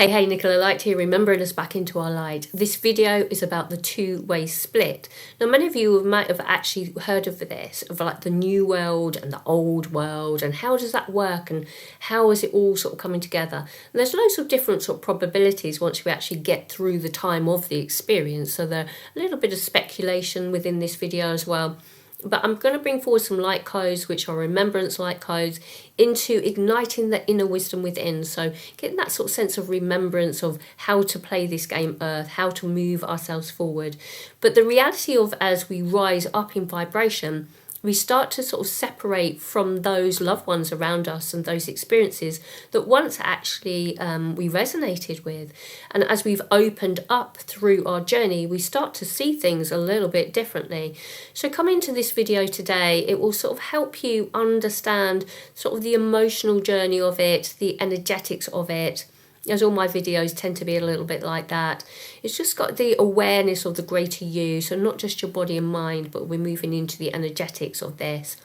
Hey, Nicola Light here, remembering us back into our light. This video is about the two-way split. Now, many of you might have actually heard of this, of like the new world and the old world, and how does that work and how is it all sort of coming together? And there's loads of different sort of probabilities once we actually get through the time of the experience, so there's a little bit of speculation within this video as well. But I'm going to bring forward some light codes, which are remembrance light codes, into igniting the inner wisdom within. So getting that sort of sense of remembrance of how to play this game Earth, how to move ourselves forward. But the reality of as we rise up in vibration, we start to sort of separate from those loved ones around us and those experiences that once actually we resonated with. And as we've opened up through our journey, we start to see things a little bit differently. So coming to this video today, it will sort of help you understand sort of the emotional journey of it, the energetics of it, as all my videos tend to be a little bit like that. It's just got the awareness of the greater you, so not just your body and mind, but we're moving into the energetics of this.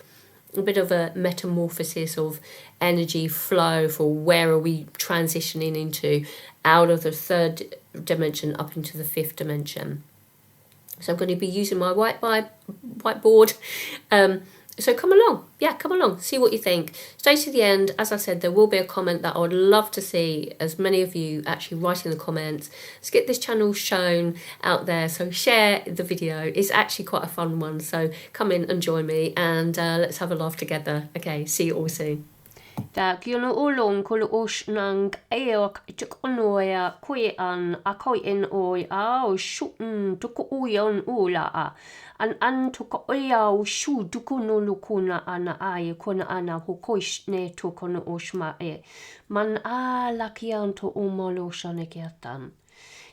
A bit of a metamorphosis of energy flow for where are we transitioning into, out of the third dimension up into the fifth dimension. So I'm going to be using my whiteboard. So come along, see what you think. Stay to the end. As I said, there will be a comment that I would love to see as many of you actually write in the comments. Let's get this channel shown out there, so share the video. It's actually quite a fun one, so come in and join me and let's have a laugh together. Okay, see you all soon. Da giono olong kolo osh nang eok tuk onoya koi an a koi in oi ao shun tuku uyon ula a an tuku oyao shu tuku no lukuna ana ai kona ana hokoish ne tukono oshma e man a lakianto omolo shanekiatan.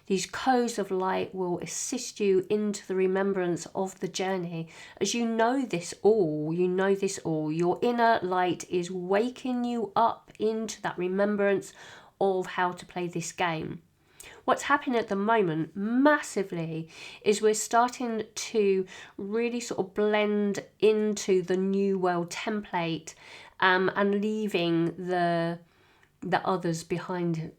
These codes of light will assist you into the remembrance of the journey. As you know this all, your inner light is waking you up into that remembrance of how to play this game. What's happening at the moment massively is we're starting to really sort of blend into the new world template and leaving the others behind,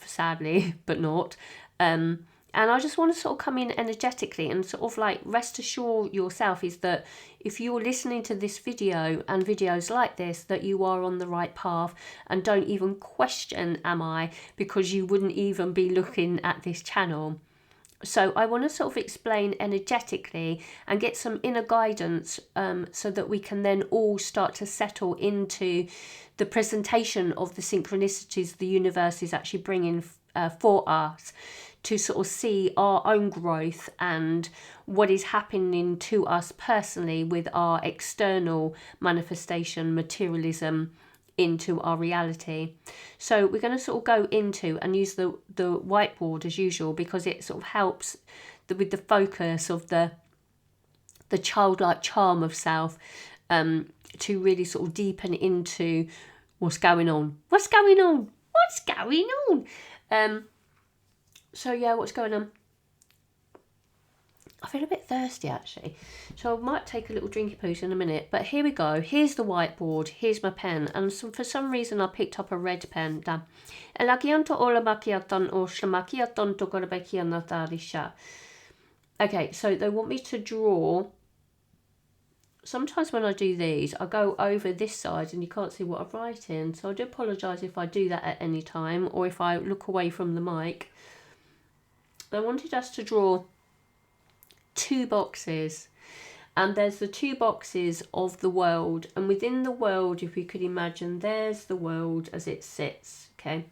sadly, but not. And I just want to sort of come in energetically and sort of like rest assure yourself is that if you're listening to this video and videos like this, that you are on the right path and don't even question, am I, because you wouldn't even be looking at this channel. So I want to sort of explain energetically and get some inner guidance so that we can then all start to settle into the presentation of the synchronicities the universe is actually bringing for us to sort of see our own growth and what is happening to us personally with our external manifestation, materialism into our reality. So we're going to sort of go into and use the whiteboard as usual because it sort of helps with the focus of the childlike charm of self to really sort of deepen into what's going on. So yeah, what's going on? I feel a bit thirsty actually, so I might take a little drinky poos in a minute, but here we go. Here's the whiteboard, here's my pen, and for some reason I picked up a red pen. Okay, so they want me to draw. Sometimes when I do these, I go over this side and you can't see what I'm writing, so I do apologise if I do that at any time or if I look away from the mic. I wanted us to draw two boxes, and there's the two boxes of the world, and within the world, if we could imagine, there's the world as it sits. Okay,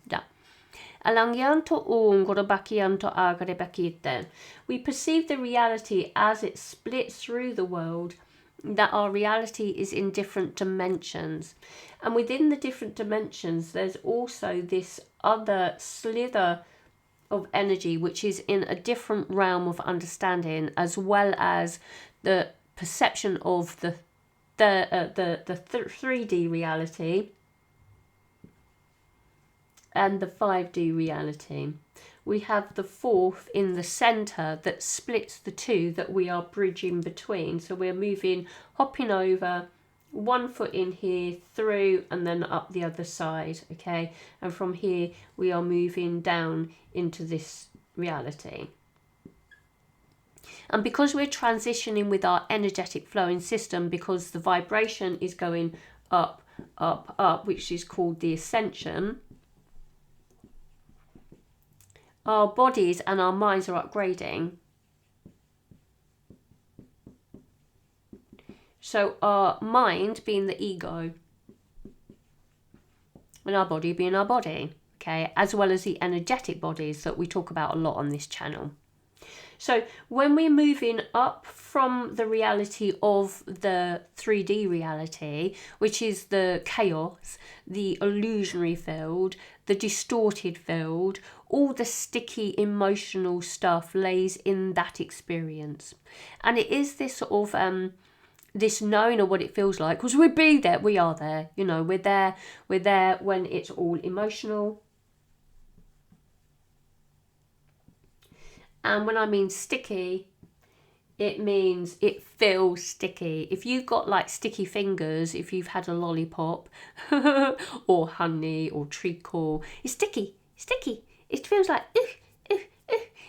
we perceive the reality as it splits through the world, that our reality is in different dimensions, and within the different dimensions there's also this other slither of energy which is in a different realm of understanding, as well as the perception of the 3D reality and the 5D reality. We have the fourth in the center that splits the two that we are bridging between. So we're hopping over one foot in here, through, and then up the other side, okay? And from here, we are moving down into this reality. And because we're transitioning with our energetic flowing system, because the vibration is going up, up, up, which is called the ascension, our bodies and our minds are upgrading. So our mind being the ego, and our body being our body, okay, as well as the energetic bodies that we talk about a lot on this channel. So when we're moving up from the reality of the 3D reality, which is the chaos, the illusionary field, the distorted field, all the sticky emotional stuff lays in that experience. And it is this sort of this knowing of what it feels like, because we be there, we are there, you know, we're there when it's all emotional. And when I mean sticky, it means it feels sticky. If you've got like sticky fingers, if you've had a lollipop or honey or treacle, it's sticky. It feels like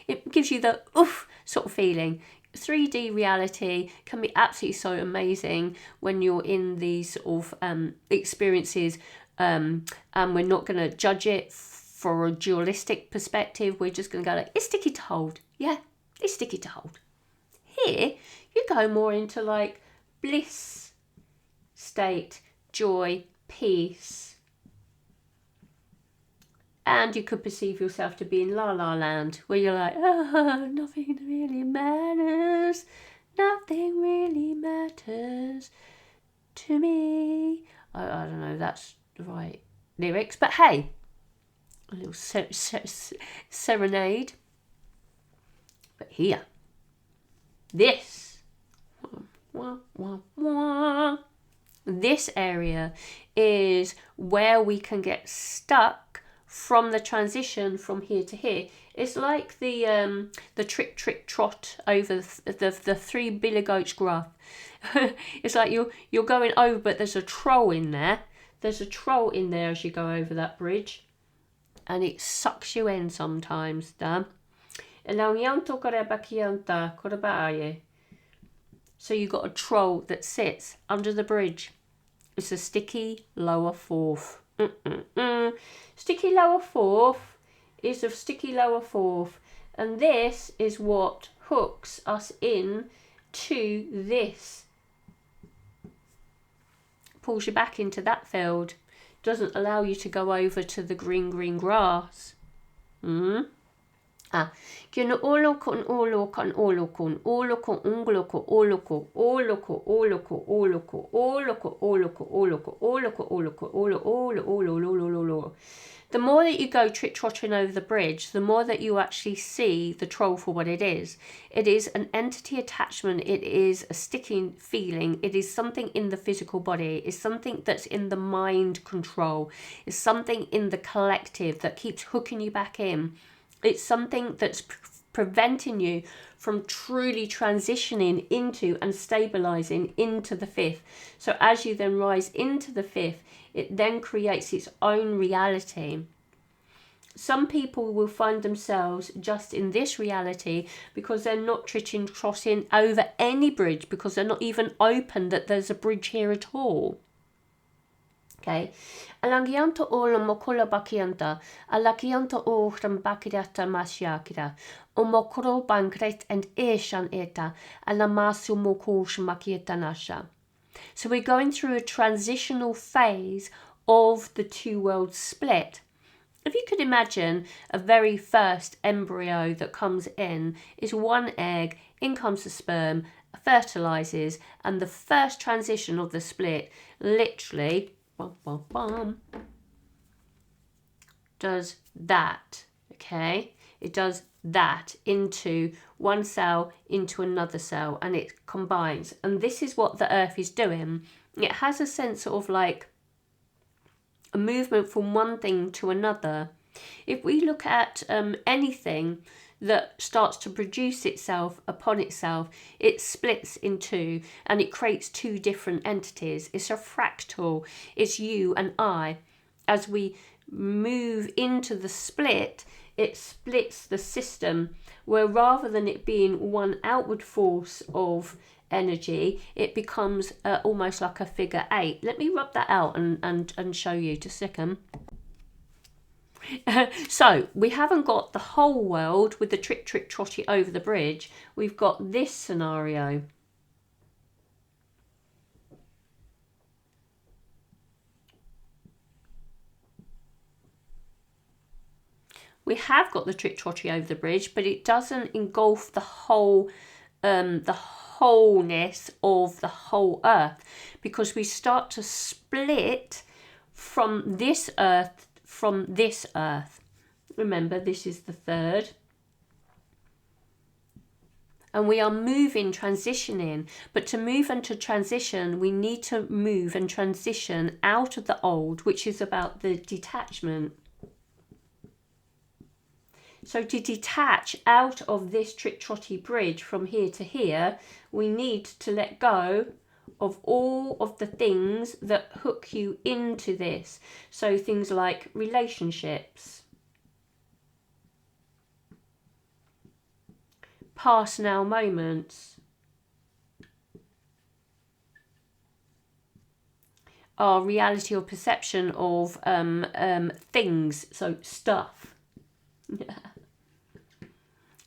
it gives you the oof sort of feeling. 3D reality can be absolutely so amazing when you're in these sort of experiences, and we're not going to judge it for a dualistic perspective. We're just going to go like, it's sticky to hold. Yeah, it's sticky to hold. Here, you go more into like bliss state, joy, peace. And you could perceive yourself to be in La La Land, where you're like, oh, nothing really matters. Nothing really matters to me. I don't know, that's the right lyrics. But hey, a little serenade. But here, this area is where we can get stuck from the transition from here to here. It's like the trick trot over the three billy goats gruff. It's like you're going over, but there's a troll in there. There's a troll in there as you go over that bridge, and it sucks you in sometimes. So you got a troll that sits under the bridge. It's a sticky lower fourth. Sticky lower fourth is a sticky lower fourth. And this is what hooks us in to this. Pulls you back into that field. Doesn't allow you to go over to the green grass. Kino oloko oloko oloko oloko oloko oloko oloko oloko oloko oloko oloko oloko oloko oloko. The more that you go trick-trotting over the bridge, the more that you actually see the troll for what it is. It is an entity attachment. It is a sticking feeling. It is something in the physical body. It's something that's in the mind control. It's something in the collective that keeps hooking you back in. It's something that's preventing you from truly transitioning into and stabilizing into the fifth. So as you then rise into the fifth, it then creates its own reality. Some people will find themselves just in this reality because they're not trotting over any bridge, because they're not even open that there's a bridge here at all. Okay, alangianta ola mokola bakianta, alakianta ohram bakidata mashiakida, o mokoro bankret and eshan eta, alamasu mokosh makieta nasha. So we're going through a transitional phase of the two worlds split. If you could imagine a very first embryo that comes in is one egg, in comes the sperm, fertilizes, and the first transition of the split literally does that, okay? It does that into one cell, into another cell, and it combines. And this is what the earth is doing. It has a sense of like a movement from one thing to another. If we look at anything, that starts to produce itself upon itself, it splits in two and it creates two different entities. It's a fractal. It's you and I. As we move into the split, it splits the system, where rather than it being one outward force of energy, it becomes almost like a figure eight. Let me rub that out and show you just a second. So we haven't got the whole world with the trick trotty over the bridge. We've got this scenario. We have got the trick trotty over the bridge, but it doesn't engulf the whole, the wholeness of the whole earth, because we start to split from this earth, from this earth. Remember, this is the third. And we are moving, transitioning. But to move and to transition, we need to move and transition out of the old, which is about the detachment. So to detach out of this trick trotty bridge from here to here, we need to let go of all of the things that hook you into this. So things like relationships, past now moments, our reality or perception of things, so stuff.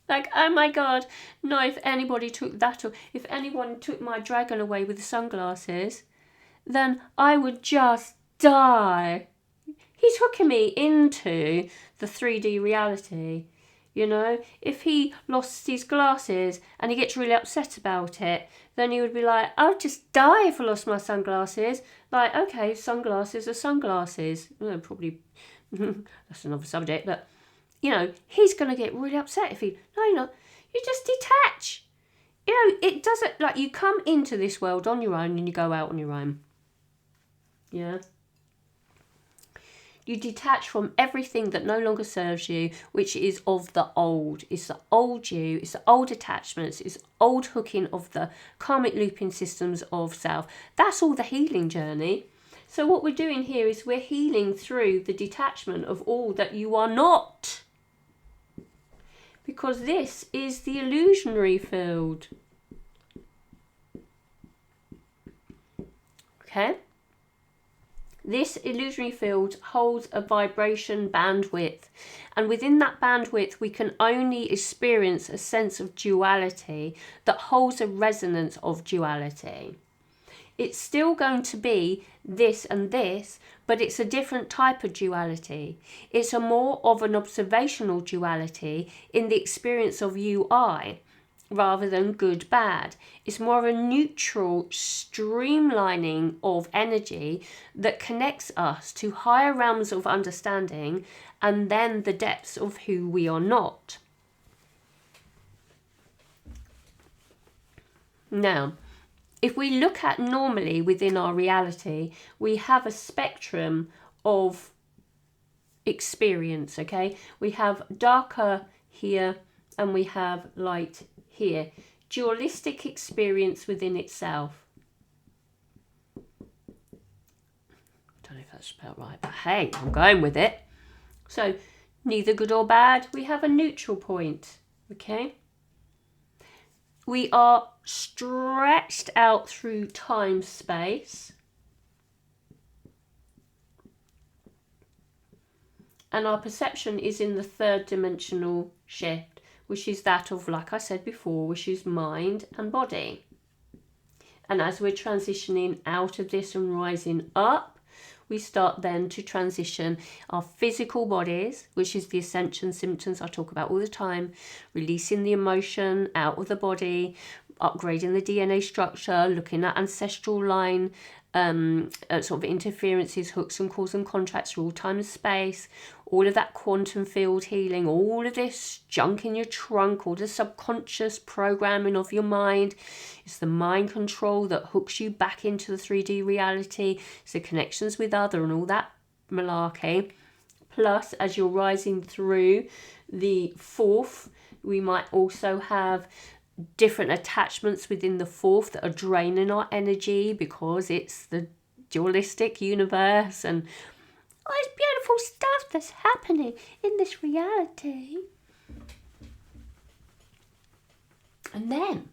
Like, oh my God, no, if anybody took that, or if anyone took my dragon away with the sunglasses, then I would just die. He's hooking me into the 3D reality. You know, if he lost his glasses and he gets really upset about it, then he would be like, I'll just die if I lost my sunglasses. Like, okay, sunglasses are sunglasses. Well, probably, that's another subject, but, you know, he's going to get really upset if he, no, you're not. You just detach. You know, it doesn't, like, you come into this world on your own and you go out on your own. Yeah. You detach from everything that no longer serves you, which is of the old. It's the old you, it's the old attachments, it's old hooking of the karmic looping systems of self. That's all the healing journey. So what we're doing here is we're healing through the detachment of all that you are not. Because this is the illusionary field. Okay? This illusionary field holds a vibration bandwidth, and within that bandwidth we can only experience a sense of duality that holds a resonance of duality. It's still going to be this and this, but it's a different type of duality. It's a more of an observational duality in the experience of you-I, rather than good bad. It's more of a neutral streamlining of energy that connects us to higher realms of understanding and then the depths of who we are not. Now, if we look at normally within our reality, we have a spectrum of experience, okay? We have darker here and we have light here. Dualistic experience within itself. Don't know if that's spelled right, but hey, I'm going with it. So, neither good or bad. We have a neutral point, okay? We are stretched out through time, space. And our perception is in the third dimensional shift, which is that of, like I said before, which is mind and body. And as we're transitioning out of this and rising up, we start then to transition our physical bodies, which is the ascension symptoms I talk about all the time, releasing the emotion out of the body, upgrading the DNA structure, looking at ancestral line, sort of interferences, hooks and calls and contracts through all time and space, all of that quantum field healing, all of this junk in your trunk, all the subconscious programming of your mind. It's the mind control that hooks you back into the 3D reality. It's the connections with other and all that malarkey. Plus, as you're rising through the fourth, We might also have different attachments within the fourth that are draining our energy because it's the dualistic universe and all this beautiful stuff that's happening in this reality. And then,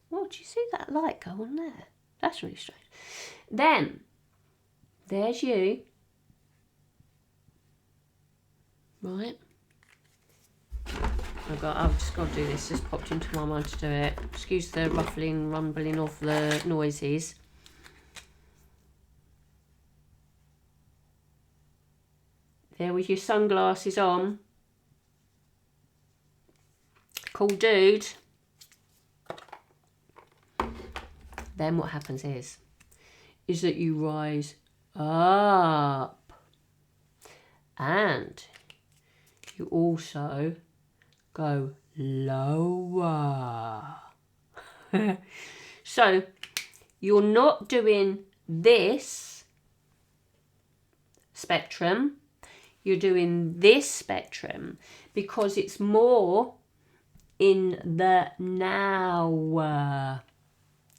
what, do you see that light go on there? That's really strange. Then, there's you. Right. I've just got to do this. Just popped into my mind to do it. Excuse the ruffling, rumbling of the noises. There with your sunglasses on. Cool dude. Then what happens is that you rise up. And you also go lower. So you're not doing this spectrum, you're doing this spectrum because it's more in the now.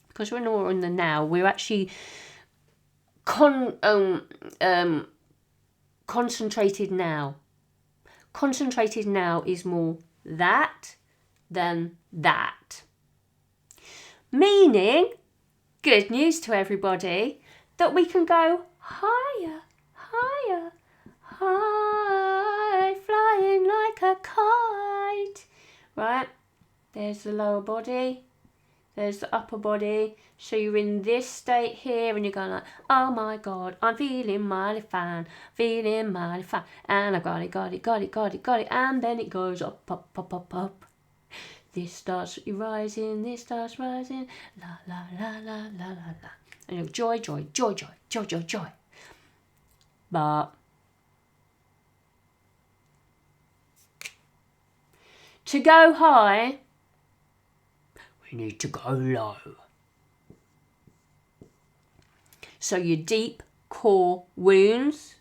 Because we're not in the now, we're actually concentrated now. Concentrated now is more that than that. Meaning, good news to everybody, that we can go higher, higher, high, flying like a kite. Right? There's the lower body. There's the upper body. So you're in this state here and you're going like, oh my God, I'm feeling mighty fine, feeling mighty fine. And I got it. And then it goes up, up, up, up, up. This starts rising, this starts rising. La, la, la, la, la, la, la. And you're joy, joy, joy, joy, joy, joy, joy. But to go high, we need to go low. So your deep core wounds,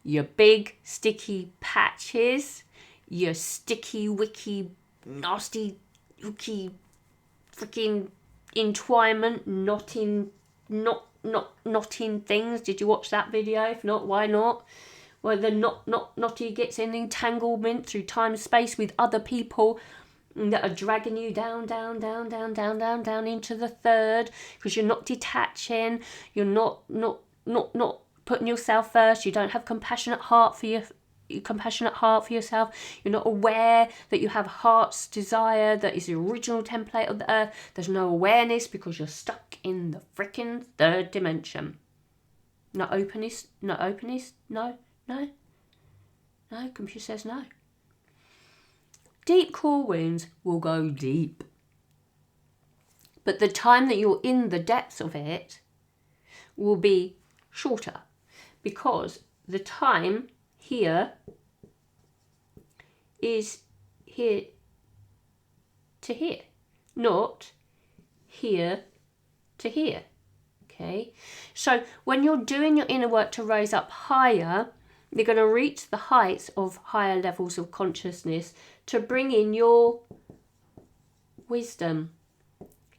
your big sticky patches, your sticky, wicky, nasty, hooky, freaking entwinement, knotting things. Did you watch that video? If not, why not? Where the knotty gets in entanglement through time and space with other people that are dragging you down into the third because you're not detaching, you're not putting yourself first, you don't have compassionate heart for yourself, you're not aware that you have heart's desire that is the original template of the earth. There's no awareness because you're stuck in the freaking third dimension. No openness, no, computer says no. Deep core wounds will go deep. But the time that you're in the depths of it will be shorter because the time here is here to here, not here to here. Okay? So when you're doing your inner work to rise up higher, you're going to reach the heights of higher levels of consciousness to bring in your wisdom.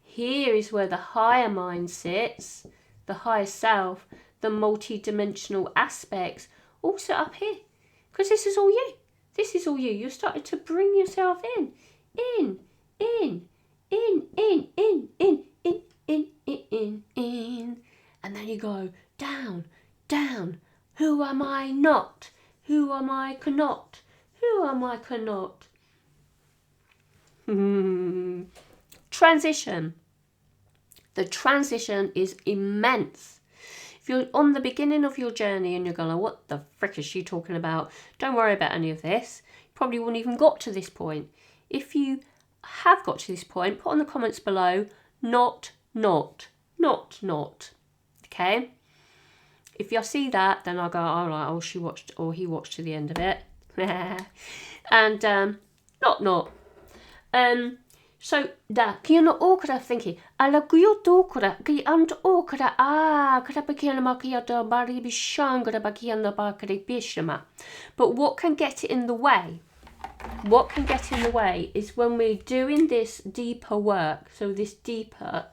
Here is where the higher mind sits, the higher self, the multi-dimensional aspects, all sit up here. Because this is all you. This is all you. You're starting to bring yourself in. And then you go down. Who am I not? Who am I cannot? Who am I cannot? Transition. The transition is immense. If you're on the beginning of your journey and you're going, what the frick is she talking about? Don't worry about any of this. You probably wouldn't even got to this point. If you have got to this point, put on the comments below, not. Okay? If you see that, then I'll go, all right, oh, she watched, or he watched to the end of it. And not. So, kia no okara thinking, ala kuyo tokara, ki ant okara, karapakiana makia da bari bishangara bakiana bakari bishama. But what can get in the way? What can get in the way is when we're doing this deeper work, so this deeper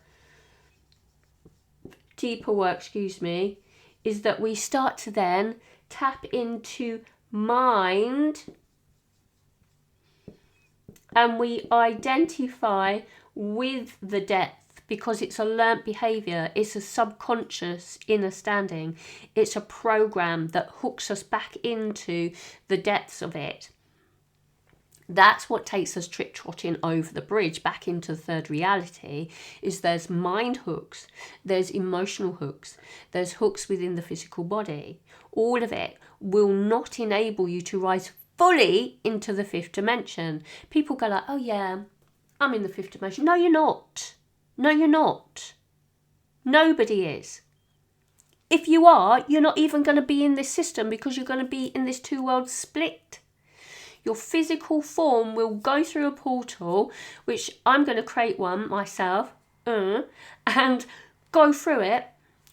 work, is that we start to then tap into mind, and we identify with the depth because it's a learnt behaviour, it's a subconscious understanding, it's a program that hooks us back into the depths of it. That's what takes us trick-trotting over the bridge back into the third reality. Is there's mind hooks, there's emotional hooks, there's hooks within the physical body. All of it will not enable you to rise fully into the fifth dimension. People go like, oh yeah, I'm in the fifth dimension. No, you're not. No, you're not. Nobody is. If you are, you're not even going to be in this system because you're going to be in this two-world split. Your physical form will go through a portal, which I'm going to create one myself, and go through it.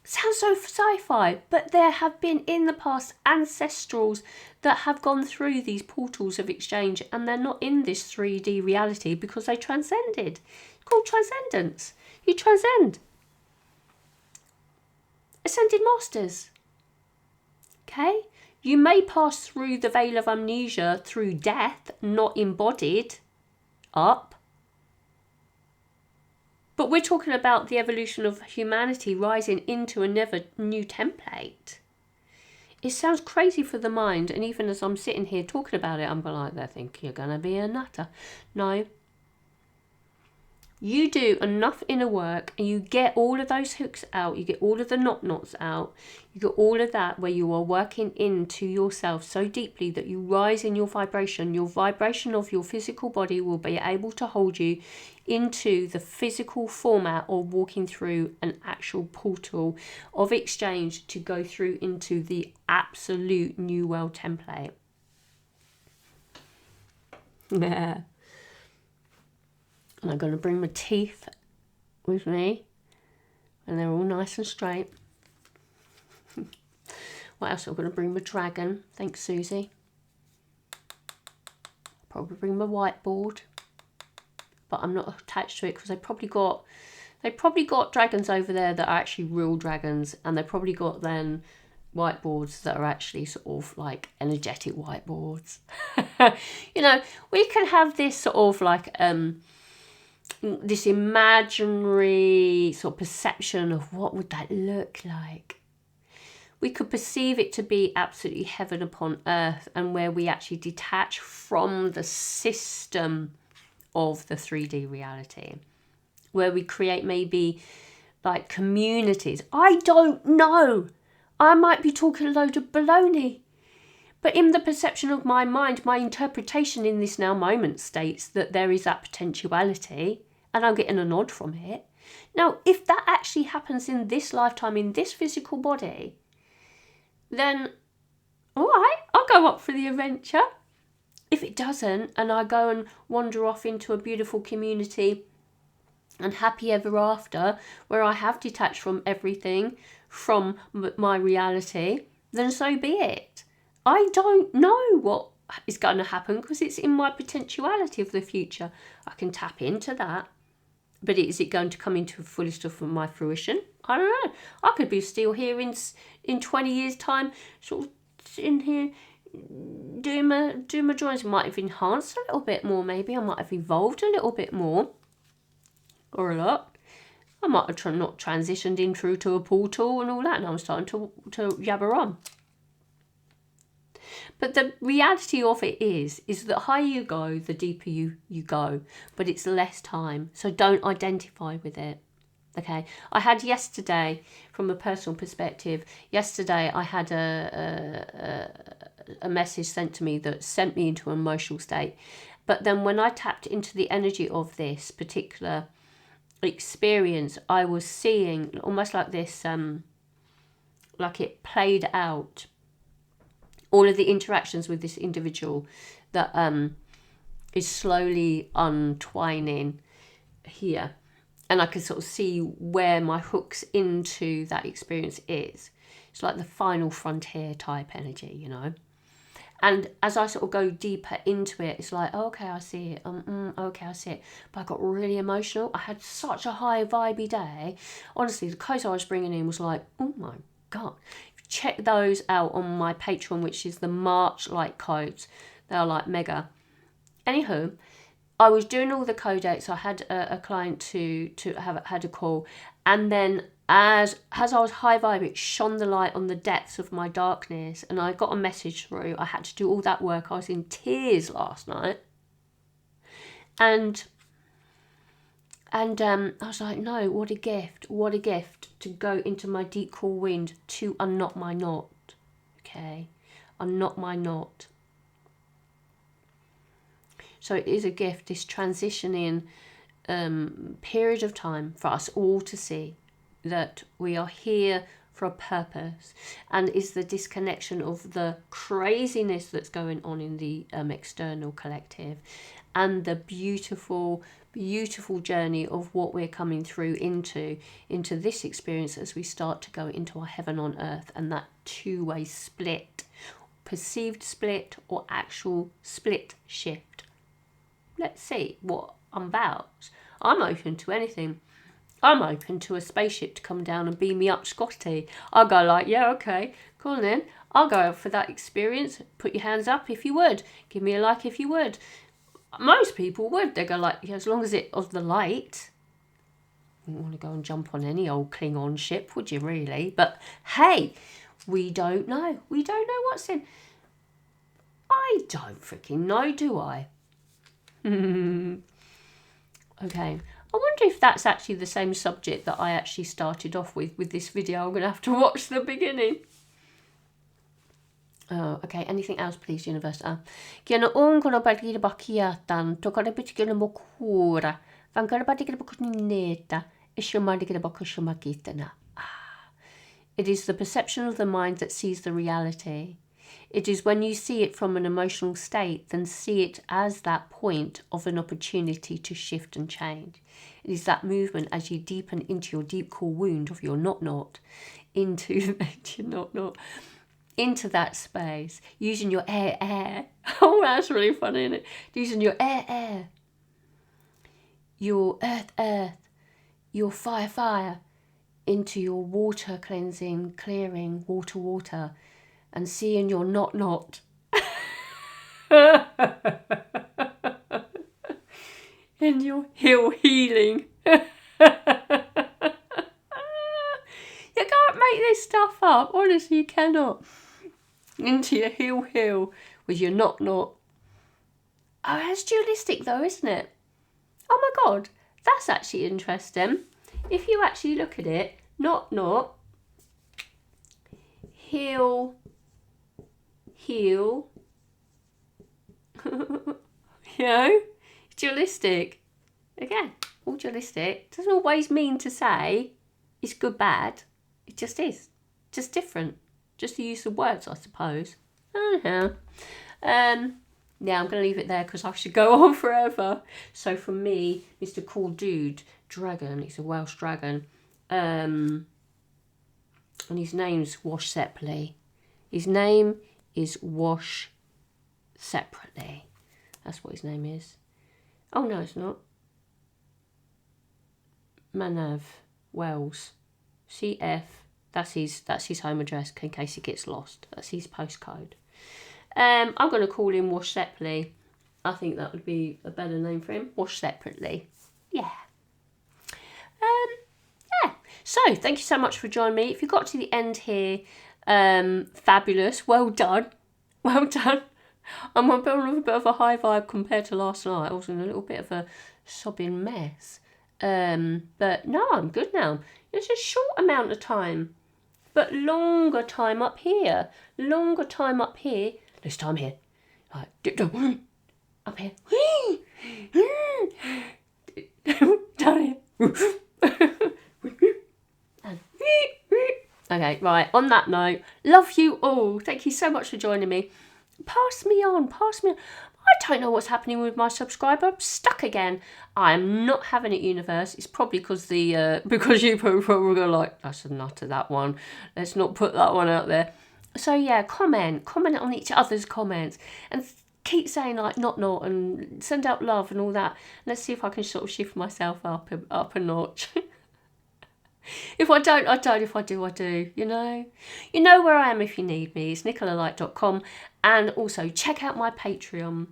Sounds so sci-fi, but there have been in the past ancestrals that have gone through these portals of exchange, and they're not in this 3D reality because they transcended. It's called transcendence. You transcend. Ascended masters. Okay? You may pass through the veil of amnesia through death, not embodied up. But we're talking about the evolution of humanity rising into another new template. It sounds crazy for the mind, and even as I'm sitting here talking about it, I'm like, they think you're going to be a nutter. No. You do enough inner work and you get all of those hooks out, you get all of the knots out, you get all of that where you are working into yourself so deeply that you rise in your vibration. Your vibration of your physical body will be able to hold you into the physical format of walking through an actual portal of exchange to go through into the absolute new world template. Yeah. And I'm going to bring my teeth with me, and they're all nice and straight. What else? I'm going to bring my dragon. Thanks, Susie. Probably bring my whiteboard, but I'm not attached to it because they probably got dragons over there that are actually real dragons, and they probably got then whiteboards that are actually sort of like energetic whiteboards. You know, we can have this sort of like this imaginary sort of perception of what would that look like. We could perceive it to be absolutely heaven upon earth, and where we actually detach from the system of the 3D reality, where we create maybe like communities. I don't know. I might be talking a load of baloney. But in the perception of my mind, my interpretation in this now moment states that there is that potentiality, and I'm getting a nod from it. Now, if that actually happens in this lifetime, in this physical body, then all right, I'll go up for the adventure. If it doesn't, and I go and wander off into a beautiful community and happy ever after, where I have detached from everything, from my reality, then so be it. I don't know what is going to happen because it's in my potentiality of the future. I can tap into that. But is it going to come into fullest of my fruition? I don't know. I could be still here in 20 years' time, sort of sitting here doing my drawings. I might have enhanced a little bit more, maybe. I might have evolved a little bit more. Or a lot. I might have not transitioned in through to a portal and all that, and I'm starting to yabber on. But the reality of it is that the higher you go, the deeper you go. But it's less time. So don't identify with it. Okay. I had yesterday, from a personal perspective, I had a message sent to me that sent me into an emotional state. But then when I tapped into the energy of this particular experience, I was seeing almost like this, like it played out. All of the interactions with this individual that is slowly untwining here. And I can sort of see where my hooks into that experience is. It's like the final frontier type energy, you know. And as I sort of go deeper into it, it's like, oh, okay, I see it. Okay, I see it. But I got really emotional. I had such a high vibey day. Honestly, the codes I was bringing in was like, oh my God. Check those out on my Patreon, which is the March light codes. They're like mega. Anywho, I was doing all the codecs. I had a client to have had a call, and then as I was high vibe, it shone the light on the depths of my darkness, and I got a message through. I had to do all that work. I was in tears last night, and I was like, no, what a gift to go into my deep cool wind to unknot my knot. Okay, unknot my knot. So it is a gift, this transitioning period of time for us all to see that we are here for a purpose, and is the disconnection of the craziness that's going on in the external collective, and the beautiful journey of what we're coming through into this experience as we start to go into our heaven on earth, and that two-way split, perceived split or actual split shift. Let's see what I'm about. I'm open to anything. I'm open to a spaceship to come down and beam me up Scotty. I'll go like, yeah, okay, cool then. I'll go for that experience. Put your hands up if you would. Give me a like if you would. Most people would. They go like, yeah, as long as it of the light. You wouldn't want to go and jump on any old Klingon ship, would you really? But hey, we don't know. We don't know what's in. I don't freaking know, do I? Okay, I wonder if that's actually the same subject that I actually started off with this video. I'm going to have to watch the beginning. Oh, okay, anything else please, universe? Kiana onkono patikira bakiatan, tokara patikira mokura, vankara patikira bokunineta, ishamadikira bokushamakitana. It is the perception of the mind that sees the reality. It is when you see it from an emotional state, then see it as that point of an opportunity to shift and change. It is that movement as you deepen into your deep core wound of your not, into into that space, using your air. Oh, that's really funny, isn't it? Using your air, your earth, your fire, into your water cleansing, clearing, water, and seeing your not. And your healing. You can't make this stuff up. Honestly, you cannot. Into your heal with your not. Oh, that's dualistic though, isn't it? Oh my God, that's actually interesting. If you actually look at it, not, heal. You know, dualistic. Again, all dualistic. Doesn't always mean to say it's good, bad. It just is. Just different. Just the use of words, I suppose. Yeah, I'm going to leave it there because I should go on forever. So from me, Mr. Cool Dude, Dragon, he's a Welsh dragon. And his name's Wash Separately. His name is Wash Separately. That's what his name is. Oh no, it's not. Manav Wells. CF. That's his home address in case he gets lost. That's his postcode. I'm going to call him Wash Separately. I think that would be a better name for him. Wash Separately. Yeah. Yeah. So thank you so much for joining me. If you got to the end here, fabulous. Well done. I'm on a bit of a high vibe compared to last night. I was in a little bit of a sobbing mess. But no, I'm good now. It's a short amount of time, but longer time up here. Less time here. Like, up here. Down here. Okay, right, on that note, love you all. Thank you so much for joining me. Pass me on. I I don't know what's happening with my subscriber. I'm stuck again. I am not having it, universe. It's probably because because you probably go like, that's a nutter, that one. Let's not put that one out there. So yeah, comment on each other's comments and keep saying like not and send out love and all that. Let's see if I can sort of shift myself up a notch. If I don't, I don't. If I do, I do. You know where I am if you need me. It's nicolalight.com. And also check out my Patreon.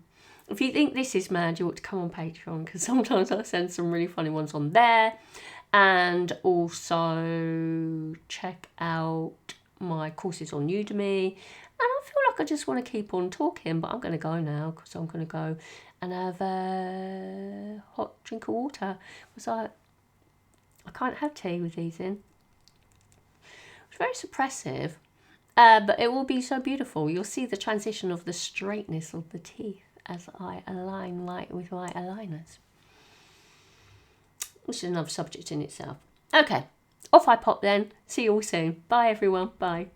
If you think this is mad, you ought to come on Patreon, because sometimes I send some really funny ones on there. And also check out my courses on Udemy. And I feel like I just want to keep on talking, but I'm going to go now, because I'm going to go and have a hot drink of water, because I can't have tea with these in. It's very suppressive, but it will be so beautiful. You'll see the transition of the straightness of the teeth as I align light with my aligners. Which is another subject in itself. Okay, off I pop then. See you all soon. Bye everyone. Bye.